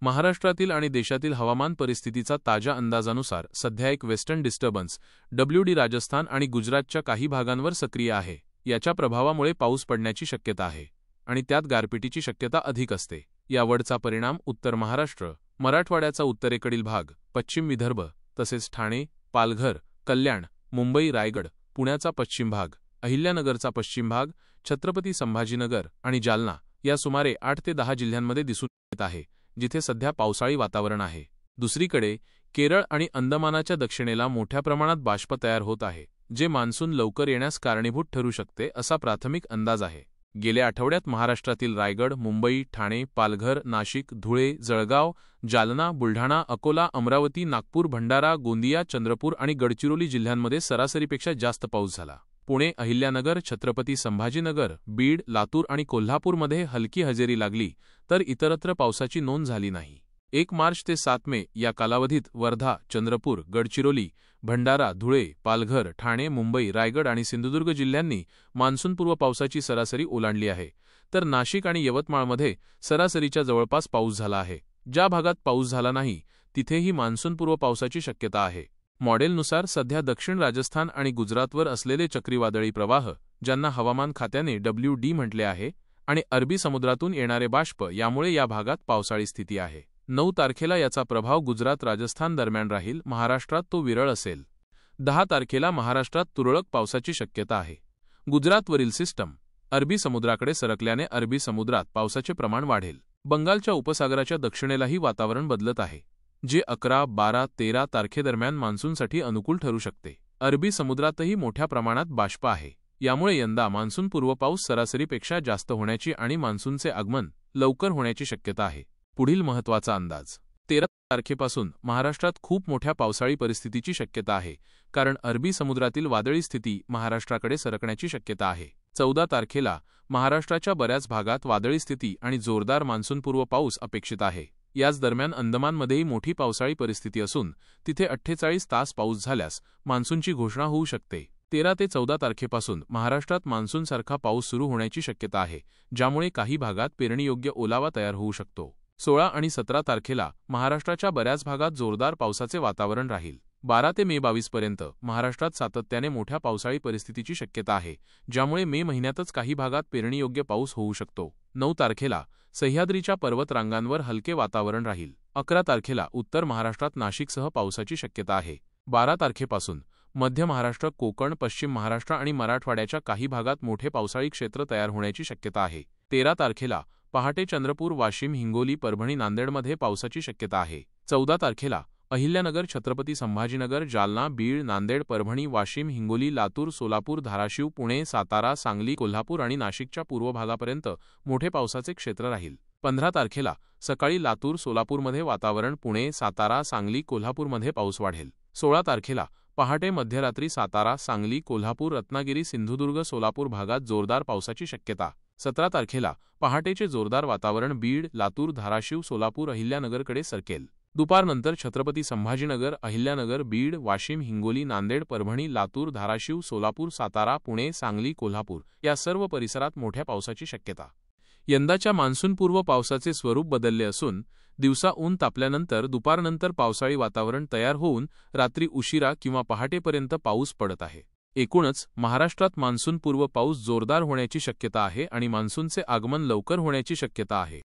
महाराष्ट्रातील आणि देशातील हवामान परिस्थितीचा ताज्या अंदाजानुसार सध्या एक वेस्टर्न डिस्टर्बन्स WD राजस्थान आणि गुजरातच्या काही भागांवर सक्रिय आहे. याच्या प्रभावामुळे पाऊस पडण्याची शक्यता आहे आणि त्यात गारपिटीची शक्यता अधिक असते. यावरचा परिणाम उत्तर महाराष्ट्र, मराठवाड्याचा उत्तरेकडील भाग, पश्चिम विदर्भ तसेच ठाणे, पालघर, कल्याण, मुंबई, रायगड, पुण्याचा पश्चिम भाग, अहिल्यानगरचा पश्चिम भाग, छत्रपती संभाजीनगर आणि जालना या सुमारे 8 ते 10 जिल्ह्यांमध्ये दिसून येत आहे, जिथे सध्या पावसाळी वातावरण आहे. दुसरीकडे केरळ आणि अंदमानाच्या दक्षिणेला मोठ्या प्रमाणात बाष्प तयार होत आहे, जे मान्सून लवकर येण्यास कारणीभूत ठरू शकते असा प्राथमिक अंदाज आहे. गेल्या आठवड्यात महाराष्ट्रातील रायगड, मुंबई, ठाणे, पालघर, नाशिक, धुळे, जळगाव, जालना, बुलढाणा, अकोला, अमरावती, नागपूर, भंडारा, गोंदिया, चंद्रपूर आणि गडचिरोली जिल्ह्यांमध्ये सरासरीपेक्षा जास्त पाऊस झाला. पुणे, अहिल्यानगर, छत्रपती संभाजीनगर, बीड, लातूर आणि कोल्हापूरमध्ये हलकी हजेरी लागली, तर इतरत्र पावसाची नोंद झाली नाही. 1 मार्च ते 7 मे या कालावधीत वर्धा, चंद्रपूर, गडचिरोली, भंडारा, धुळे, पालघर, ठाणे, मुंबई, रायगड आणि सिंधुदुर्ग जिल्ह्यांनी मान्सूनपूर्व पावसाची सरासरी ओलांडली आहे, तर नाशिक आणि यवतमाळमध्ये सरासरीच्या जवळपास पाऊस झाला आहे. ज्या भागात पाऊस झाला नाही तिथेही मान्सूनपूर्व पावसाची शक्यता आहे. मॉडेलनुसार सध्या दक्षिण राजस्थान आणि गुजरातवर असलेले चक्रीवादळी प्रवाह, ज्यांना हवामान खात्याने WD म्हटले आहे, आणि अरबी समुद्रातून येणारे बाष्प यामुळे या भागात पावसाळी स्थिती आहे. 9 तारखेला याचा प्रभाव गुजरात राजस्थान दरम्यान राहील. महाराष्ट्रात तो विरळ असेल. 10 तारखेला महाराष्ट्रात तुरळक पावसाची शक्यता आहे. गुजरातवरील सिस्टम अरबी समुद्राकडे सरकल्याने अरबी समुद्रात पावसाचे प्रमाण वाढेल. बंगालच्या उपसागराच्या दक्षिणेलाही वातावरण बदलत आहे, जे 11, 12, 13 तारखेदरम्यान मान्सूनसाठी अनुकूल ठरू शकते. अरबी समुद्रातही मोठ्या प्रमाणात बाष्प आहे. यामुळे यंदा मान्सूनपूर्व पाऊस सरासरीपेक्षा जास्त होण्याची आणि मान्सूनचे आगमन लवकर होण्याची शक्यता आहे. पुढील महत्त्वाचा अंदाज. 13 तारखेपासून महाराष्ट्रात खूप मोठ्या पावसाळी परिस्थितीची शक्यता आहे, कारण अरबी समुद्रातील वादळी स्थिती महाराष्ट्राकडे सरकण्याची शक्यता आहे. 14 तारखेला महाराष्ट्राच्या बऱ्याच भागात वादळी स्थिती आणि जोरदार मान्सूनपूर्व पाऊस अपेक्षित आहे. याच दरम्यान अंदमानमध्येही मोठी पावसाळी परिस्थिती असून तिथे 48 तास पाऊस झाल्यास मान्सूनची घोषणा होऊ शकते. 13 ते 14 तारखेपासून महाराष्ट्रात मान्सूनसारखा पाऊस सुरू होण्याची शक्यता आहे, ज्यामुळे काही भागात पेरणीयोग्य ओलावा तयार होऊ शकतो. 16 आणि 17 तारखेला महाराष्ट्राच्या बऱ्याच भागात जोरदार पावसाचे वातावरण राहील. 12 ते मे 22 पर्यंत महाराष्ट्रात सातत्याने मोठ्या पावसाळी परिस्थितीची शक्यता आहे, ज्यामुळे मे महिन्यातच काही भागात पेरणीयोग्य पाऊस होऊ शकतो. 9 तारखेला सह्याद्रीच्या पर्वतरांगांवर हलके वातावरण राहील. 11 तारखेला उत्तर महाराष्ट्रात नाशिकसह पावसाची शक्यता आहे. 12 तारखेपासून मध्य महाराष्ट्र, कोकण, पश्चिम महाराष्ट्र आणि मराठवाड्याच्या काही भागात मोठे पावसाळी क्षेत्र तयार होण्याची शक्यता आहे. 13 तारखेला पहाटे चंद्रपूर, वाशिम, हिंगोली, परभणी, नांदेडमध्ये पावसाची शक्यता आहे. 14 तारखेला अहिल्यानगर, छत्रपती संभाजीनगर, जालना, बीड, नांदेड, परभणी, वाशिम, हिंगोली, लातूर, सोलापूर, धाराशिव, पुणे, सातारा, सांगली, कोल्हापूर आणि नाशिकच्या पूर्व भागापर्यंत मोठे पावसाचे क्षेत्र राहील. 15 तारखेला सकाळी लातूर, सोलापूरमध्ये वातावरण, पुणे, सातारा, सांगली, कोल्हापूरमध्ये पाऊस वाढेल. 16 तारखेला पहाटे मध्यरात्री सातारा, सांगली, कोल्हापूर, रत्नागिरी, सिंधुदुर्ग, सोलापूर भागात जोरदार पावसाची शक्यता. 17 तारखेला पहाटेचे जोरदार वातावरण बीड, लातूर, धाराशिव, सोलापूर, अहिल्यानगरकडे सरकेल. दुपारनंतर छत्रपती संभाजीनगर, अहिल्यानगर, बीड, वाशिम, हिंगोली, नांदेड, परभणी, लातूर, धाराशिव, सोलापूर, सातारा, पुणे, सांगली, कोल्हापूर या सर्व परिसरात मोठ्या पावसाची शक्यता. यंदाच्या मान्सूनपूर्व पावसाचे स्वरूप बदलले असून दिवसा ऊन तापल्यानंतर दुपारनंतर पावसाळी वातावरण तयार होऊन रात्री उशिरा किंवा पहाटेपर्यंत पाऊस पडत आहे. एकूणच महाराष्ट्रात मान्सूनपूर्व पाऊस जोरदार होण्याची शक्यता आहे आणि मान्सूनचे आगमन लवकर होण्याची शक्यता आहे.